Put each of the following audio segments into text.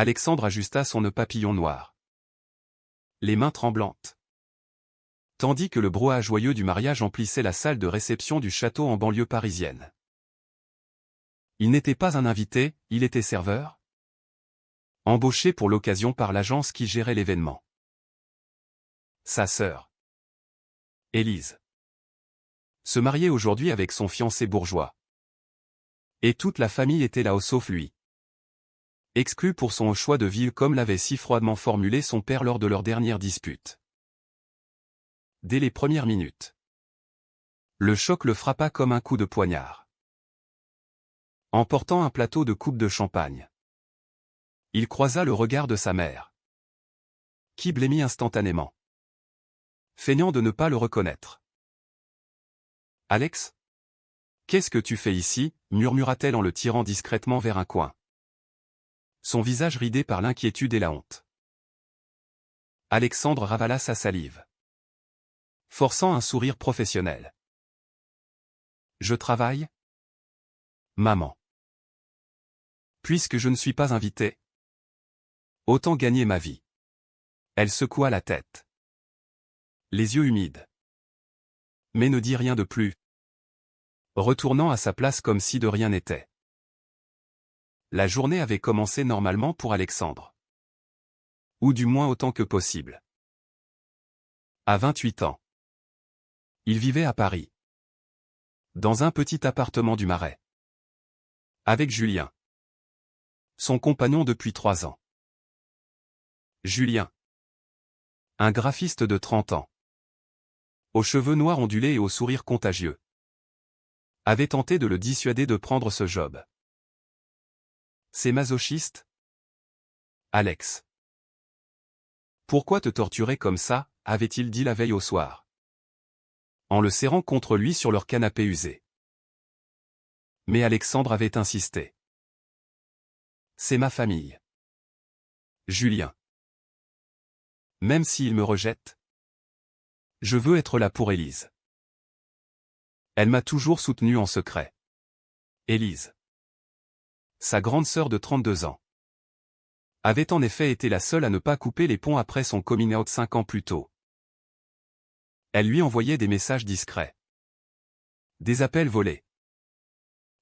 Alexandre ajusta son nœud papillon noir. Les mains tremblantes. Tandis que le brouhaha joyeux du mariage emplissait la salle de réception du château en banlieue parisienne. Il n'était pas un invité, il était serveur. Embauché pour l'occasion par l'agence qui gérait l'événement. Sa sœur, Élise, se mariait aujourd'hui avec son fiancé bourgeois. Et toute la famille était là sauf lui. Exclu pour son choix de ville comme l'avait si froidement formulé son père lors de leur dernière dispute. Dès les premières minutes, le choc le frappa comme un coup de poignard. Emportant un plateau de coupe de champagne, il croisa le regard de sa mère, qui blêmit instantanément, feignant de ne pas le reconnaître. « Alex ? Qu'est-ce que tu fais ici » murmura-t-elle en le tirant discrètement vers un coin. Son visage ridé par l'inquiétude et la honte. Alexandre ravala sa salive, forçant un sourire professionnel. « Je travaille ? Maman. Puisque je ne suis pas invitée, autant gagner ma vie. » Elle secoua la tête, les yeux humides. Mais ne dit rien de plus, retournant à sa place comme si de rien n'était. La journée avait commencé normalement pour Alexandre. Ou du moins autant que possible. À 28 ans. Il vivait à Paris. Dans un petit appartement du Marais. Avec Julien. Son compagnon depuis 3 ans. Julien. Un graphiste de 30 ans. Aux cheveux noirs ondulés et au sourire contagieux. Avait tenté de le dissuader de prendre ce job. C'est masochiste ? Alex. Pourquoi te torturer comme ça, avait-il dit la veille au soir, en le serrant contre lui sur leur canapé usé. Mais Alexandre avait insisté. C'est ma famille. Julien. Même s'il me rejette, je veux être là pour Élise. Elle m'a toujours soutenu en secret. Élise, sa grande sœur de 32 ans, avait en effet été la seule à ne pas couper les ponts après son coming out 5 ans plus tôt. Elle lui envoyait des messages discrets. Des appels volés.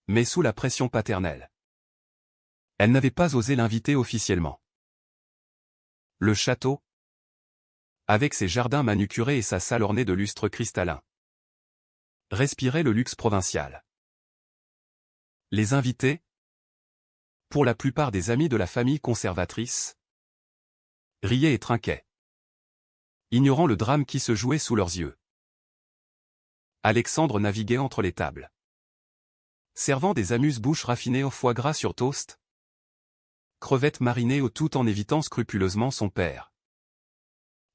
Mais sous la pression paternelle. Elle n'avait pas osé l'inviter officiellement. Le château, avec ses jardins manucurés et sa salle ornée de lustres cristallins, respirait le luxe provincial. Les invités, pour la plupart des amis de la famille conservatrice, riaient et trinquaient, ignorant le drame qui se jouait sous leurs yeux. Alexandre naviguait entre les tables, servant des amuse-bouches raffinées au foie gras sur toast, crevettes marinées tout en évitant scrupuleusement son père.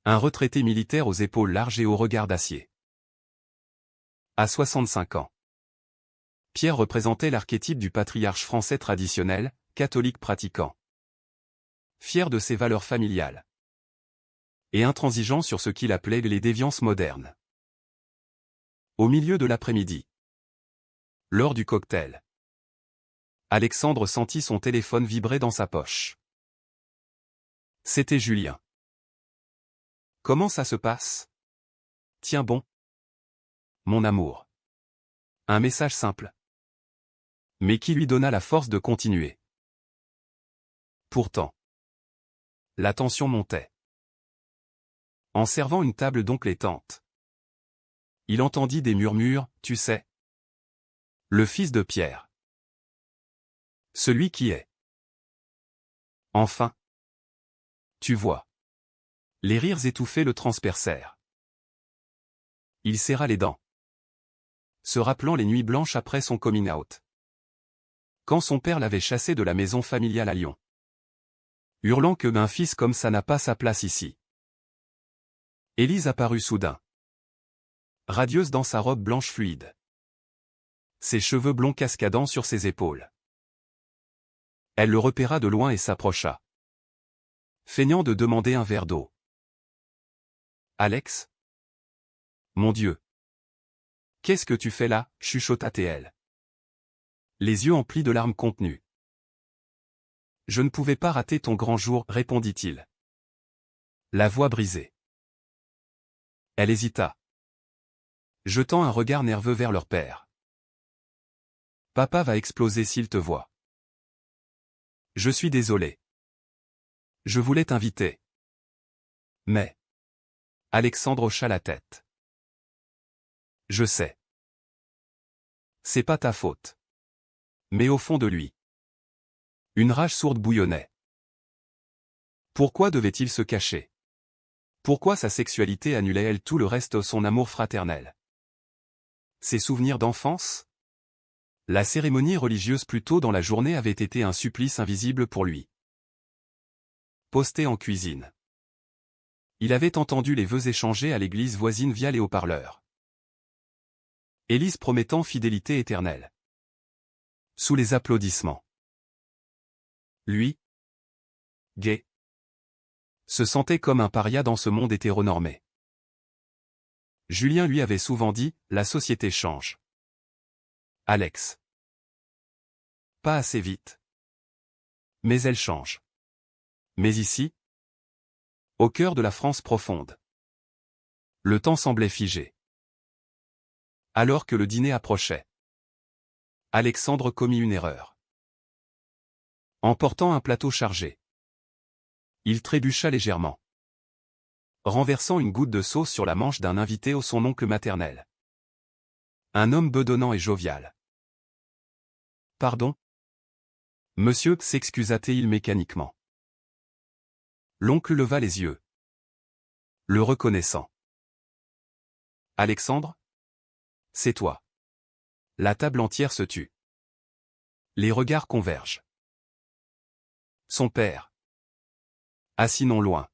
Un retraité militaire aux épaules larges et au regard d'acier. À 65 ans. Pierre représentait l'archétype du patriarche français traditionnel, catholique pratiquant. Fier de ses valeurs familiales. Et intransigeant sur ce qu'il appelait les déviances modernes. Au milieu de l'après-midi. Lors du cocktail. Alexandre sentit son téléphone vibrer dans sa poche. C'était Julien. Comment ça se passe ? Tiens bon. Mon amour. Un message simple. Mais qui lui donna la force de continuer. Pourtant, la tension montait. En servant une table d'oncle et tante, il entendit des murmures, tu sais. Le fils de Pierre. Celui qui est. Enfin. Tu vois. Les rires étouffés le transpercèrent. Il serra les dents, se rappelant les nuits blanches après son coming out. Quand son père l'avait chassé de la maison familiale à Lyon. Hurlant que un fils comme ça n'a pas sa place ici. Élise apparut soudain. Radieuse dans sa robe blanche fluide. Ses cheveux blonds cascadant sur ses épaules. Elle le repéra de loin et s'approcha. Feignant de demander un verre d'eau. Alex ? Mon Dieu. Qu'est-ce que tu fais là, chuchota-t-elle. Les yeux emplis de larmes contenues. Je ne pouvais pas rater ton grand jour, répondit-il. La voix brisée. Elle hésita, jetant un regard nerveux vers leur père. Papa va exploser s'il te voit. Je suis désolé. Je voulais t'inviter. Mais... Alexandre hocha la tête. Je sais. C'est pas ta faute. Mais au fond de lui, une rage sourde bouillonnait. Pourquoi devait-il se cacher? Pourquoi sa sexualité annulait-elle tout le reste de son amour fraternel? Ses souvenirs d'enfance? La cérémonie religieuse plus tôt dans la journée avait été un supplice invisible pour lui. Posté en cuisine. Il avait entendu les vœux échangés à l'église voisine via les haut-parleurs. Élise promettant fidélité éternelle. Sous les applaudissements. Lui, gay, se sentait comme un paria dans ce monde hétéronormé. Julien lui avait souvent dit, la société change. Alex. Pas assez vite. Mais elle change. Mais ici, au cœur de la France profonde, le temps semblait figé. Alors que le dîner approchait, Alexandre commit une erreur. En portant un plateau chargé, il trébucha légèrement, renversant une goutte de sauce sur la manche d'un invité au son oncle maternel. Un homme bedonnant et jovial. Pardon? Monsieur, s'excusa-t-il mécaniquement. L'oncle leva les yeux, le reconnaissant. Alexandre? C'est toi. La table entière se tut. Les regards convergent. Son père, assis non loin,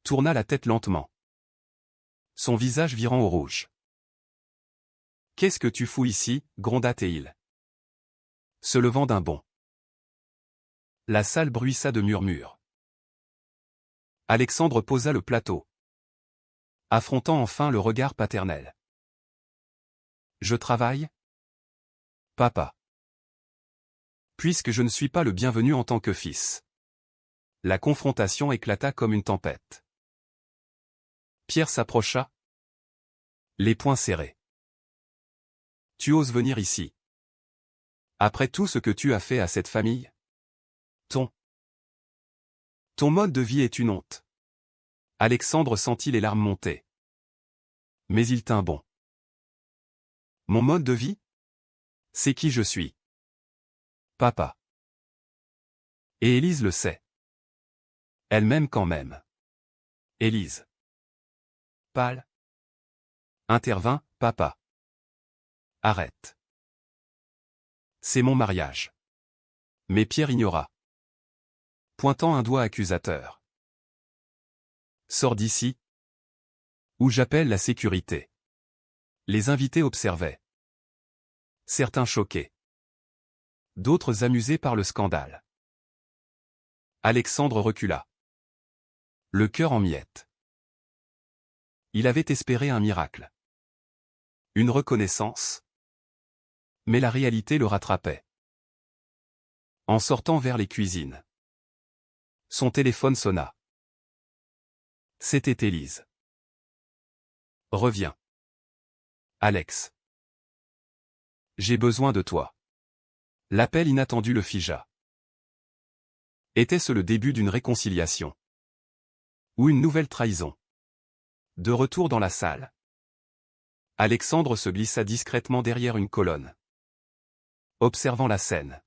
tourna la tête lentement, son visage virant au rouge. « Qu'est-ce que tu fous ici » gronda-t-il, se levant d'un bond. La salle bruissa de murmures. Alexandre posa le plateau, affrontant enfin le regard paternel. « Je travaille ? Papa. Puisque je ne suis pas le bienvenu en tant que fils. » La confrontation éclata comme une tempête. Pierre s'approcha, les poings serrés. « Tu oses venir ici? Après tout ce que tu as fait à cette famille? Ton mode de vie est une honte. » Alexandre sentit les larmes monter. Mais il tint bon. « Mon mode de vie? C'est qui je suis. Papa. Et Élise le sait. Elle m'aime quand même. » Élise. Pâle. Intervint, papa. Arrête. C'est mon mariage. Mais Pierre ignora, pointant un doigt accusateur. Sors d'ici, ou j'appelle la sécurité. Les invités observaient. Certains choqués. D'autres amusés par le scandale. Alexandre recula, le cœur en miettes. Il avait espéré un miracle. Une reconnaissance. Mais la réalité le rattrapait. En sortant vers les cuisines, son téléphone sonna. C'était Élise. Reviens. Alex. J'ai besoin de toi. L'appel inattendu le figea. Était-ce le début d'une réconciliation? Ou une nouvelle trahison? De retour dans la salle, Alexandre se glissa discrètement derrière une colonne, observant la scène.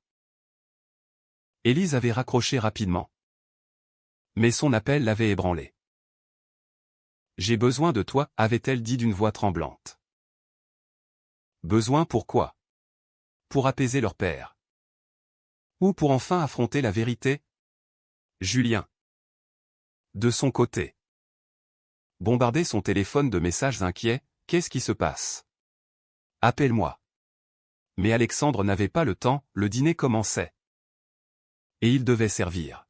Élise avait raccroché rapidement, mais son appel l'avait ébranlé. « J'ai besoin de toi » avait-elle dit d'une voix tremblante. Besoin pourquoi? Pour apaiser leur père. Ou pour enfin affronter la vérité? Julien, de son côté, bombardait son téléphone de messages inquiets. Qu'est-ce qui se passe? Appelle-moi. Mais Alexandre n'avait pas le temps, le dîner commençait. Et il devait servir.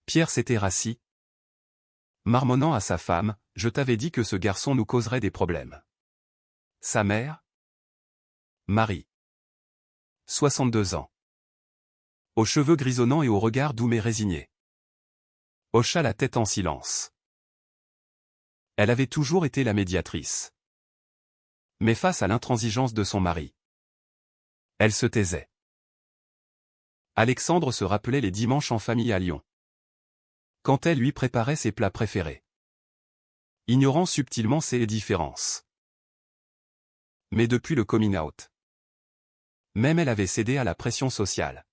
Pierre s'était rassis, marmonnant à sa femme, « Je t'avais dit que ce garçon nous causerait des problèmes. » Sa mère? Marie. 62 ans. Aux cheveux grisonnants et au regard doux mais résigné. Hocha la tête en silence. Elle avait toujours été la médiatrice. Mais face à l'intransigeance de son mari, elle se taisait. Alexandre se rappelait les dimanches en famille à Lyon, quand elle lui préparait ses plats préférés, ignorant subtilement ses différences. Mais depuis le coming out, même elle avait cédé à la pression sociale,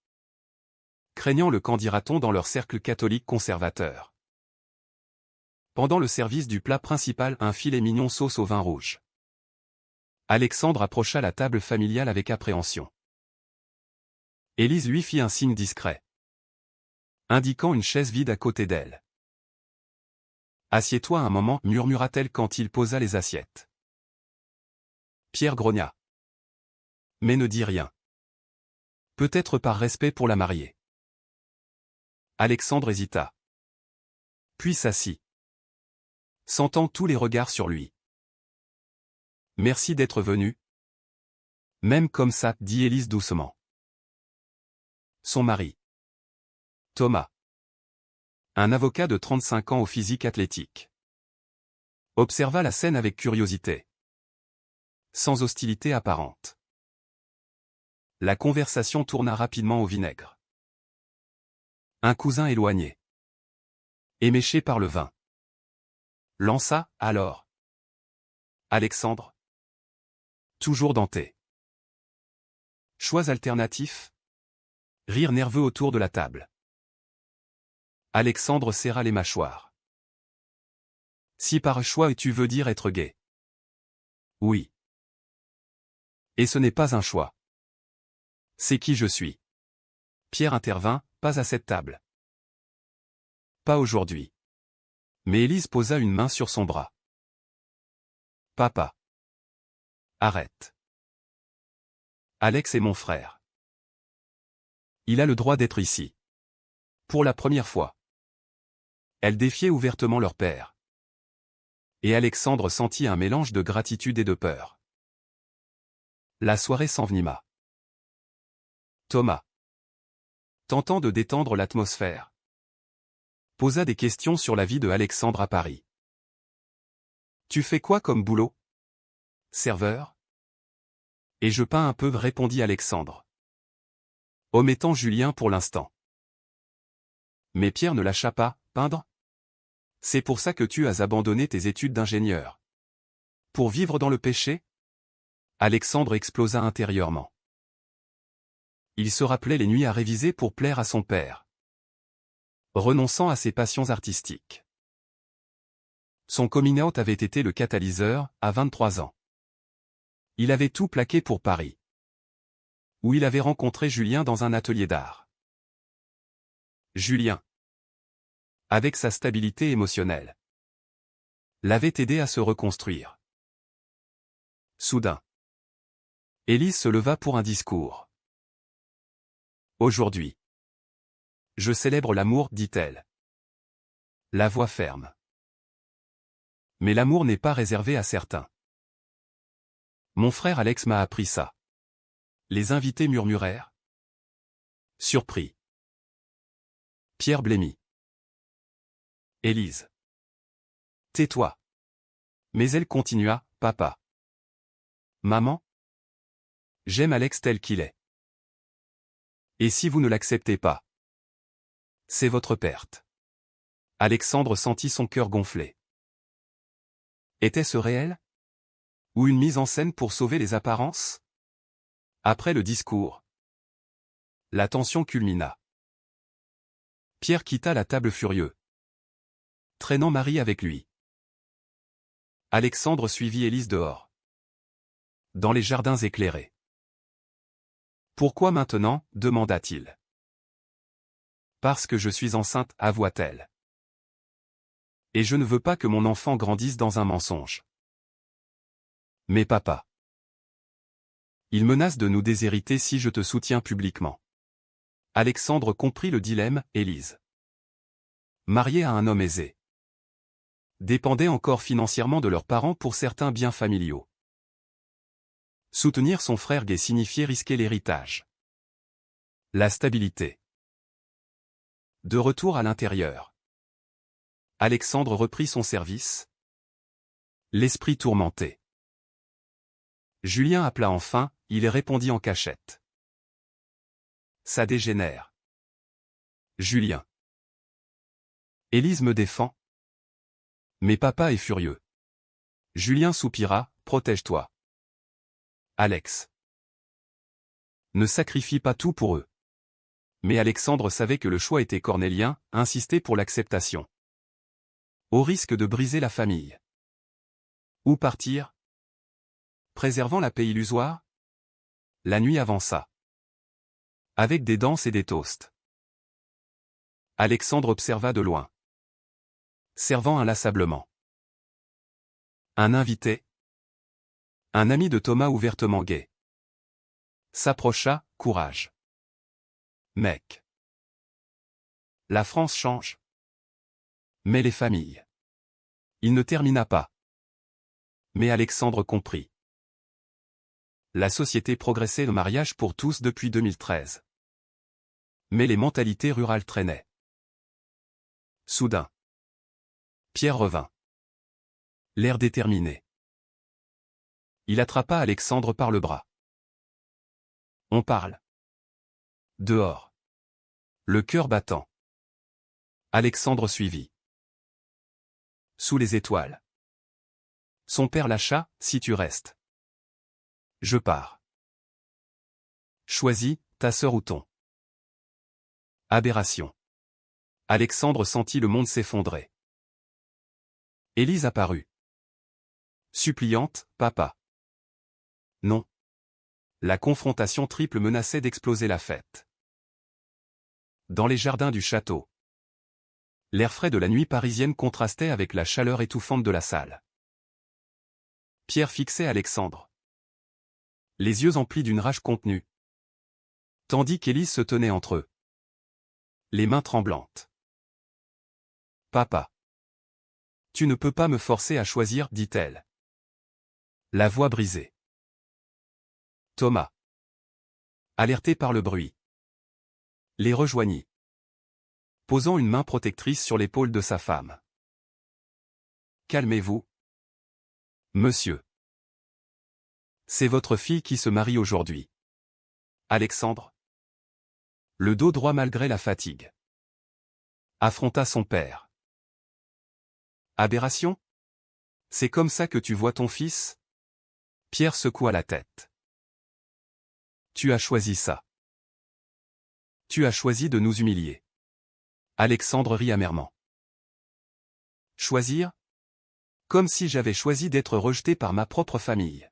craignant le qu'en dira-t-on dans leur cercle catholique conservateur. Pendant le service du plat principal, un filet mignon sauce au vin rouge, Alexandre approcha la table familiale avec appréhension. Élise lui fit un signe discret, indiquant une chaise vide à côté d'elle. « Assieds-toi un moment, murmura-t-elle quand il posa les assiettes. Pierre grogna. Mais ne dit rien. Peut-être par respect pour la mariée. Alexandre hésita. Puis s'assit, sentant tous les regards sur lui. « Merci d'être venu. »« Même comme ça, » dit Élise doucement. Son mari, Thomas, un avocat de 35 ans au physique athlétique, observa la scène avec curiosité, sans hostilité apparente. La conversation tourna rapidement au vinaigre. Un cousin éloigné, éméché par le vin, lança, alors. Alexandre, toujours denté. Choix alternatifs. Rire nerveux autour de la table. Alexandre serra les mâchoires. Si par choix tu veux dire être gay. Oui. Et ce n'est pas un choix. C'est qui je suis. Pierre intervint, pas à cette table. Pas aujourd'hui. Mais Élise posa une main sur son bras. Papa. Arrête. Alex est mon frère. Il a le droit d'être ici. Pour la première fois. Elle défiait ouvertement leur père. Et Alexandre sentit un mélange de gratitude et de peur. La soirée s'envenima. Thomas, tentant de détendre l'atmosphère, posa des questions sur la vie de Alexandre à Paris. Tu fais quoi comme boulot? Serveur? Et je peins un peu, répondit Alexandre, omettant Julien pour l'instant. Mais Pierre ne lâcha pas, peindre? C'est pour ça que tu as abandonné tes études d'ingénieur. Pour vivre dans le péché? Alexandre explosa intérieurement. Il se rappelait les nuits à réviser pour plaire à son père, renonçant à ses passions artistiques. Son coming out avait été le catalyseur, à 23 ans. Il avait tout plaqué pour Paris, où il avait rencontré Julien dans un atelier d'art. Julien, avec sa stabilité émotionnelle, l'avait aidé à se reconstruire. Soudain, Élise se leva pour un discours. Aujourd'hui, je célèbre l'amour, dit-elle. La voix ferme. Mais l'amour n'est pas réservé à certains. Mon frère Alex m'a appris ça. Les invités murmurèrent. Surpris. Pierre blêmit. Élise. Tais-toi. Mais elle continua, papa. Maman? J'aime Alex tel qu'il est. Et si vous ne l'acceptez pas? C'est votre perte. Alexandre sentit son cœur gonfler. Était-ce réel? Ou une mise en scène pour sauver les apparences? Après le discours, la tension culmina. Pierre quitta la table furieux, traînant Marie avec lui. Alexandre suivit Élise dehors, dans les jardins éclairés. Pourquoi maintenant? Demanda-t-il. Parce que je suis enceinte, avoua-t-elle. Et je ne veux pas que mon enfant grandisse dans un mensonge. Mais papa, il menace de nous déshériter si je te soutiens publiquement. Alexandre comprit le dilemme, Élise, mariée à un homme aisé, dépendait encore financièrement de leurs parents pour certains biens familiaux. Soutenir son frère gay signifiait risquer l'héritage, la stabilité, De retour à l'intérieur. Alexandre reprit son service. L'esprit tourmenté. Julien appela enfin, il répondit en cachette. Ça dégénère. Julien. Élise me défend. Mais papa est furieux. Julien soupira, protège-toi. Alex. Ne sacrifie pas tout pour eux. Mais Alexandre savait que le choix était cornélien, insistait pour l'acceptation. Au risque de briser la famille. Où partir? Préservant la paix illusoire? La nuit avança. Avec des danses et des toasts. Alexandre observa de loin. Servant inlassablement. Un invité. Un ami de Thomas ouvertement gai. S'approcha, courage. Mec. La France change. Mais les familles. Il ne termina pas. Mais Alexandre comprit. La société progressait, le mariage pour tous depuis 2013. Mais les mentalités rurales traînaient. Soudain. Pierre revint. L'air déterminé. Il attrapa Alexandre par le bras. On parle. Dehors. Le cœur battant. Alexandre suivit. Sous les étoiles. Son père lâcha, si tu restes. Je pars. Choisis, ta sœur ou ton. Aberration. Alexandre sentit le monde s'effondrer. Élise apparut. Suppliante, papa. Non. La confrontation triple menaçait d'exploser la fête. Dans les jardins du château. L'air frais de la nuit parisienne contrastait avec la chaleur étouffante de la salle. Pierre fixait Alexandre. Les yeux emplis d'une rage contenue. Tandis qu'Élise se tenait entre eux. Les mains tremblantes. Papa. Tu ne peux pas me forcer à choisir, dit-elle. La voix brisée. Thomas. Alerté par le bruit. Les rejoignit. Posant une main protectrice sur l'épaule de sa femme. Calmez-vous. Monsieur. C'est votre fille qui se marie aujourd'hui. Alexandre. Le dos droit malgré la fatigue. Affronta son père. Aberration? C'est comme ça que tu vois ton fils? Pierre secoua la tête. Tu as choisi ça. Tu as choisi de nous humilier. Alexandre rit amèrement. Choisir? Comme si j'avais choisi d'être rejeté par ma propre famille.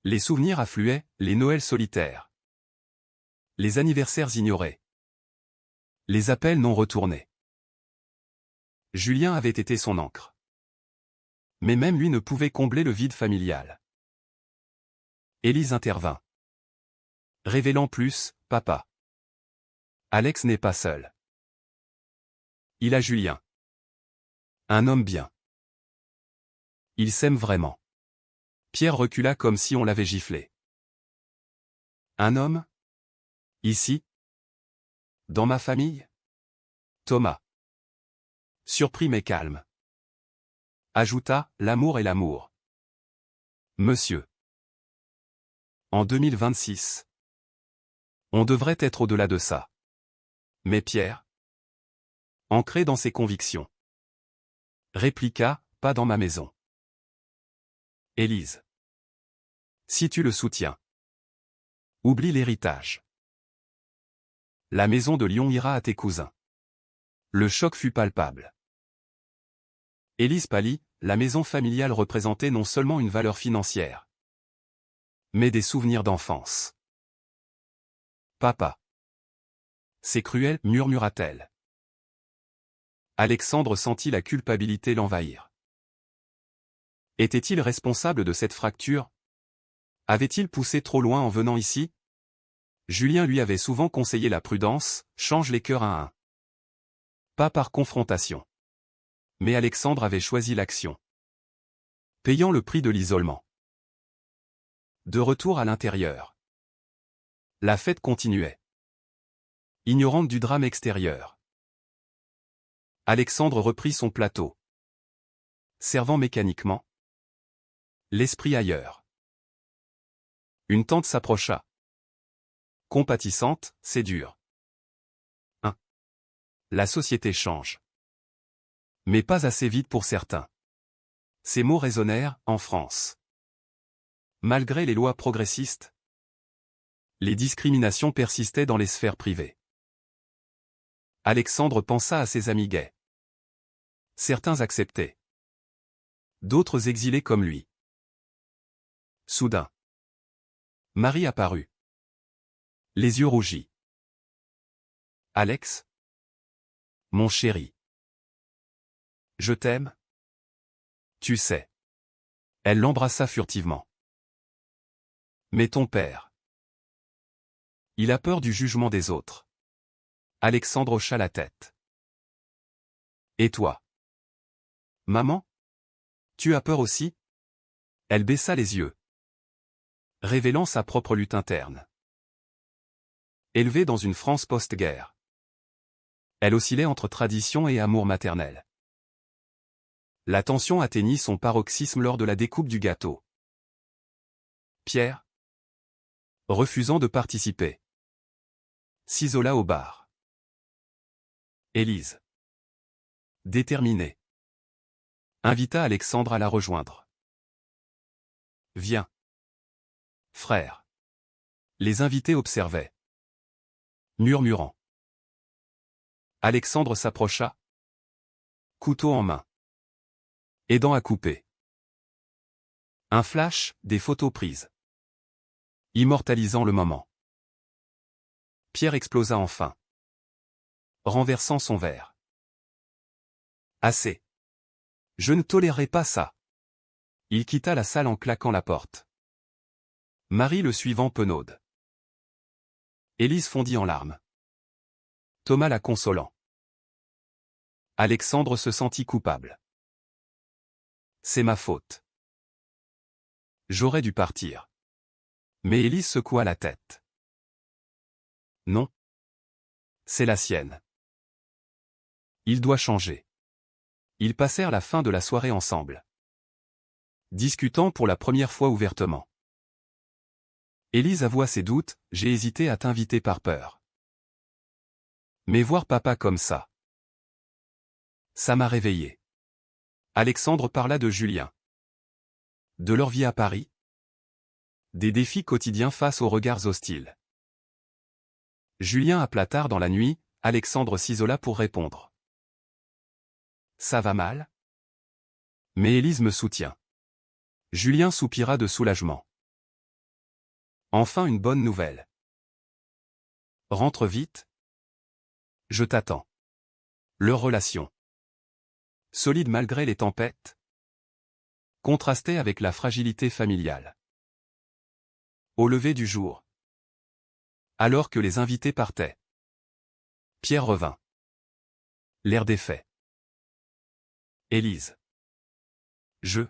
Les souvenirs affluaient, les Noëls solitaires. Les anniversaires ignorés. Les appels non retournés. Julien avait été son encre. Mais même lui ne pouvait combler le vide familial. Élise intervint. Révélant plus, papa. Alex n'est pas seul. Il a Julien. Un homme bien. Ils s'aiment vraiment. Pierre recula comme si on l'avait giflé. Un homme? Ici? Dans ma famille? Thomas. Surpris mais calme. Ajouta, l'amour est l'amour. Monsieur. En 2026. On devrait être au-delà de ça. Mais Pierre? Ancré dans ses convictions. Répliqua, pas dans ma maison. Élise. Si tu le soutiens. Oublie l'héritage. La maison de Lyon ira à tes cousins. Le choc fut palpable. Élise pâlit, la maison familiale représentait non seulement une valeur financière, mais des souvenirs d'enfance. Papa. C'est cruel, murmura-t-elle. Alexandre sentit la culpabilité l'envahir. Était-il responsable de cette fracture? Avait-il poussé trop loin en venant ici? Julien lui avait souvent conseillé la prudence, change les cœurs à un. Pas par confrontation. Mais Alexandre avait choisi l'action. Payant le prix de l'isolement. De retour à l'intérieur. La fête continuait. Ignorante du drame extérieur. Alexandre reprit son plateau, servant mécaniquement, l'esprit ailleurs. Une tante s'approcha. Compatissante, c'est dur. La société change. Mais pas assez vite pour certains. Ces mots résonnèrent, en France. Malgré les lois progressistes, les discriminations persistaient dans les sphères privées. Alexandre pensa à ses amis gays. Certains acceptaient. D'autres exilés comme lui. Soudain, Marie apparut. Les yeux rougis. Alex? Mon chéri. Je t'aime? Tu sais. Elle l'embrassa furtivement. Mais ton père. Il a peur du jugement des autres. Alexandre hocha la tête. Et toi? Maman? Tu as peur aussi? Elle baissa les yeux, révélant sa propre lutte interne. Élevée dans une France post-guerre, elle oscillait entre tradition et amour maternel. La tension atteignit son paroxysme lors de la découpe du gâteau. Pierre, refusant de participer, s'isola au bar. Élise, déterminée, invita Alexandre à la rejoindre. Viens. Frère. Les invités observaient, murmurant. Alexandre s'approcha, couteau en main, aidant à couper. Un flash, des photos prises, immortalisant le moment. Pierre explosa enfin, renversant son verre. Assez. Je ne tolérerai pas ça. Il quitta la salle en claquant la porte. Marie le suivant penaude. Élise fondit en larmes. Thomas la consolant. Alexandre se sentit coupable. C'est ma faute. J'aurais dû partir. Mais Élise secoua la tête. Non. C'est la sienne. Il doit changer. Ils passèrent la fin de la soirée ensemble, discutant pour la première fois ouvertement. Élise avoua ses doutes, j'ai hésité à t'inviter par peur. Mais voir papa comme ça m'a réveillé. Alexandre parla de Julien. De leur vie à Paris. Des défis quotidiens face aux regards hostiles. Julien appela tard dans la nuit, Alexandre s'isola pour répondre. Ça va mal? Mais Élise me soutient. Julien soupira de soulagement. Enfin une bonne nouvelle. Rentre vite. Je t'attends. Leur relation, solide malgré les tempêtes, contrastait avec la fragilité familiale. Au lever du jour, alors que les invités partaient, Pierre revint. L'air défait. Élise. Je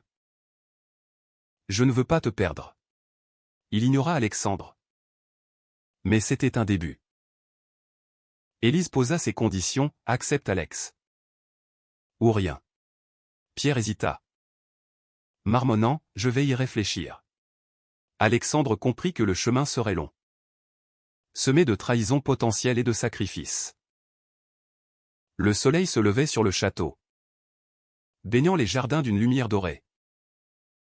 ne veux pas te perdre. Il ignora Alexandre. Mais c'était un début. Élise posa ses conditions, accepte Alex. Ou rien. Pierre hésita. Marmonnant, je vais y réfléchir. Alexandre comprit que le chemin serait long. Semé de trahisons potentielles et de sacrifices. Le soleil se levait sur le château, baignant les jardins d'une lumière dorée.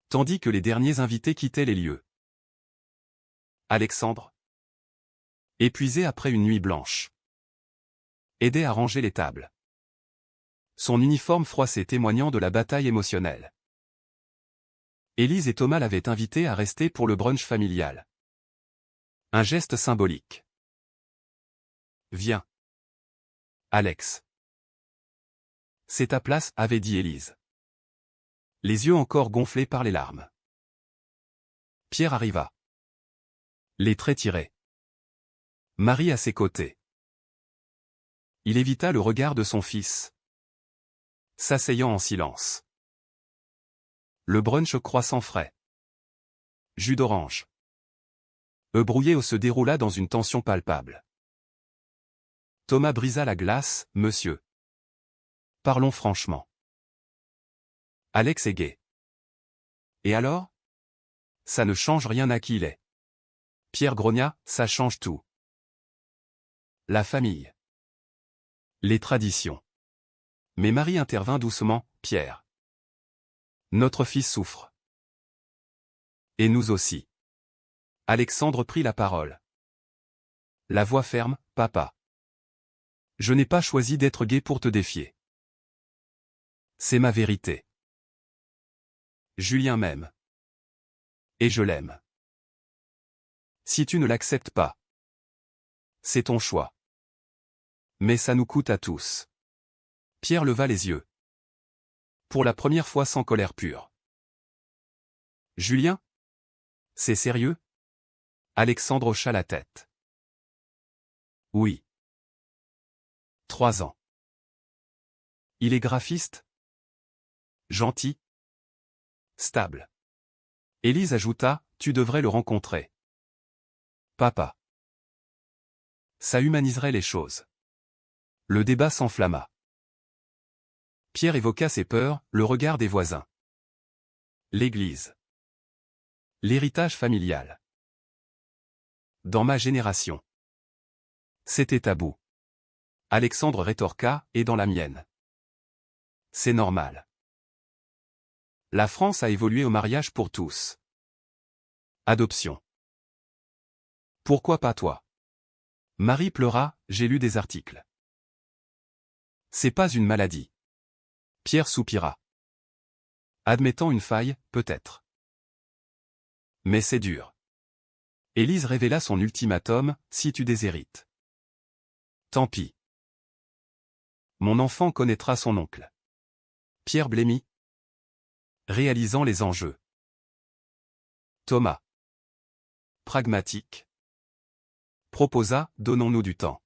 Tandis que les derniers invités quittaient les lieux. Alexandre, épuisé après une nuit blanche, aidait à ranger les tables. Son uniforme froissé témoignant de la bataille émotionnelle. Élise et Thomas l'avaient invité à rester pour le brunch familial. Un geste symbolique. Viens. Alex. C'est ta place, avait dit Élise. Les yeux encore gonflés par les larmes. Pierre arriva. Les traits tirés. Marie à ses côtés. Il évita le regard de son fils, s'asseyant en silence. Le brunch croissant frais. Jus d'orange. Brouillé se déroula dans une tension palpable. Thomas brisa la glace, monsieur. Parlons franchement. Alex est gay. Et alors? Ça ne change rien à qui il est. Pierre grogna, ça change tout. La famille. Les traditions. Mais Marie intervint doucement, Pierre. Notre fils souffre. Et nous aussi. Alexandre prit la parole. La voix ferme, papa. Je n'ai pas choisi d'être gay pour te défier. C'est ma vérité. Julien m'aime. Et je l'aime. Si tu ne l'acceptes pas, c'est ton choix. Mais ça nous coûte à tous. Pierre leva les yeux. Pour la première fois sans colère pure. Julien? C'est sérieux? Alexandre hocha la tête. Oui. 3 ans. Il est graphiste? Gentil? Stable. Élise ajouta, tu devrais le rencontrer. Papa. Ça humaniserait les choses. Le débat s'enflamma. Pierre évoqua ses peurs, le regard des voisins. L'église. L'héritage familial. Dans ma génération. C'était tabou. Alexandre rétorqua, et dans la mienne. C'est normal. La France a évolué au mariage pour tous. Adoption. Pourquoi pas toi? Marie pleura, j'ai lu des articles. C'est pas une maladie. Pierre soupira. Admettant une faille, peut-être. Mais c'est dur. Élise révéla son ultimatum, si tu déshérites. Tant pis. Mon enfant connaîtra son oncle. Pierre blêmit. Réalisant les enjeux. Thomas. Pragmatique. Proposa, donnons-nous du temps.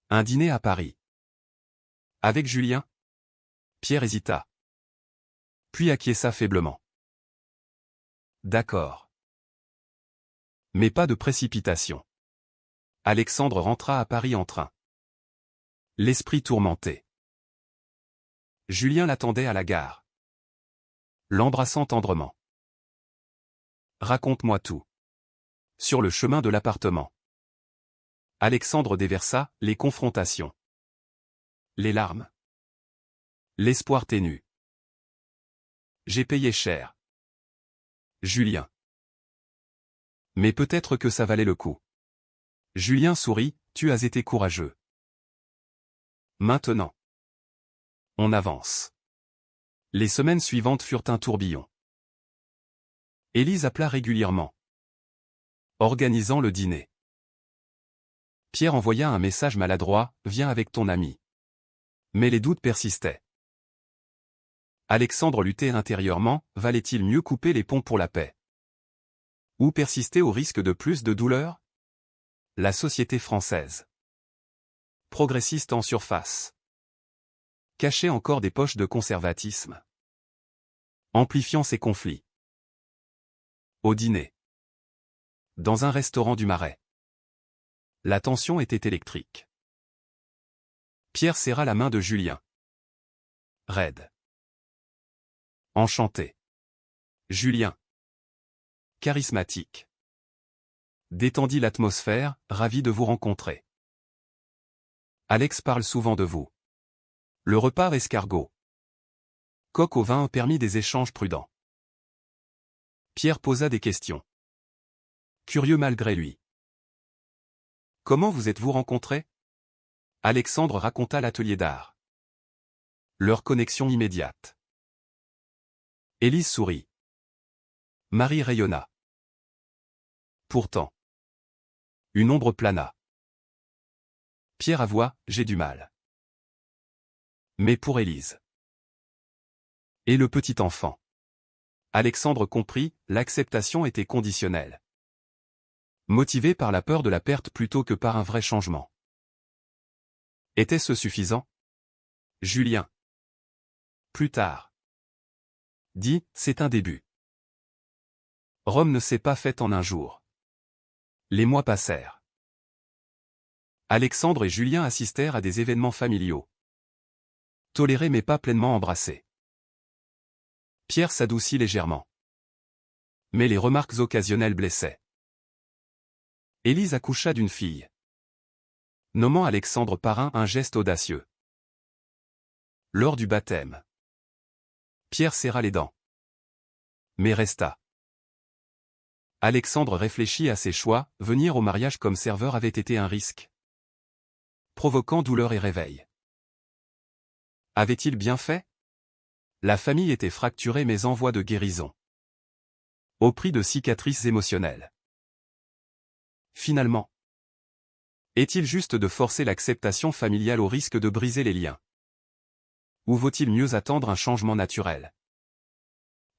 Un dîner à Paris. Avec Julien? Pierre hésita. Puis acquiesça faiblement. D'accord. Mais pas de précipitation. Alexandre rentra à Paris en train. L'esprit tourmenté. Julien l'attendait à la gare. L'embrassant tendrement. Raconte-moi tout. Sur le chemin de l'appartement. Alexandre déversa, les confrontations. Les larmes. L'espoir ténu. J'ai payé cher. Julien. Mais peut-être que ça valait le coup. Julien sourit, tu as été courageux. Maintenant. On avance. Les semaines suivantes furent un tourbillon. Élise appela régulièrement. Organisant le dîner. Pierre envoya un message maladroit, viens avec ton ami. Mais les doutes persistaient. Alexandre luttait intérieurement, valait-il mieux couper les ponts pour la paix? Ou persister au risque de plus de douleur? La société française. Progressiste en surface. Cachait encore des poches de conservatisme. Amplifiant ses conflits. Au dîner. Dans un restaurant du Marais. La tension était électrique. Pierre serra la main de Julien. Raide. Enchanté. Julien. Charismatique. Détendit l'atmosphère, ravi de vous rencontrer. Alex parle souvent de vous. Le repas escargot. Coq au vin permit des échanges prudents. Pierre posa des questions. Curieux malgré lui. Comment vous êtes-vous rencontrés? Alexandre raconta l'atelier d'art. Leur connexion immédiate. Élise sourit. Marie rayonna. Pourtant. Une ombre plana. Pierre avoua, j'ai du mal. Mais pour Élise. Et le petit enfant. Alexandre comprit, l'acceptation était conditionnelle. Motivé par la peur de la perte plutôt que par un vrai changement. Était-ce suffisant? Julien. Plus tard. Dit, c'est un début. Rome ne s'est pas faite en un jour. Les mois passèrent. Alexandre et Julien assistèrent à des événements familiaux. Toléré mais pas pleinement embrassé. Pierre s'adoucit légèrement. Mais les remarques occasionnelles blessaient. Élise accoucha d'une fille. Nommant Alexandre parrain un geste audacieux. Lors du baptême, Pierre serra les dents. Mais resta. Alexandre réfléchit à ses choix, venir au mariage comme serveur avait été un risque. Provoquant douleur et réveil. Avait-il bien fait? La famille était fracturée mais en voie de guérison. Au prix de cicatrices émotionnelles. Finalement, est-il juste de forcer l'acceptation familiale au risque de briser les liens? Ou vaut-il mieux attendre un changement naturel?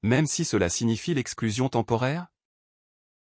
Même si cela signifie l'exclusion temporaire?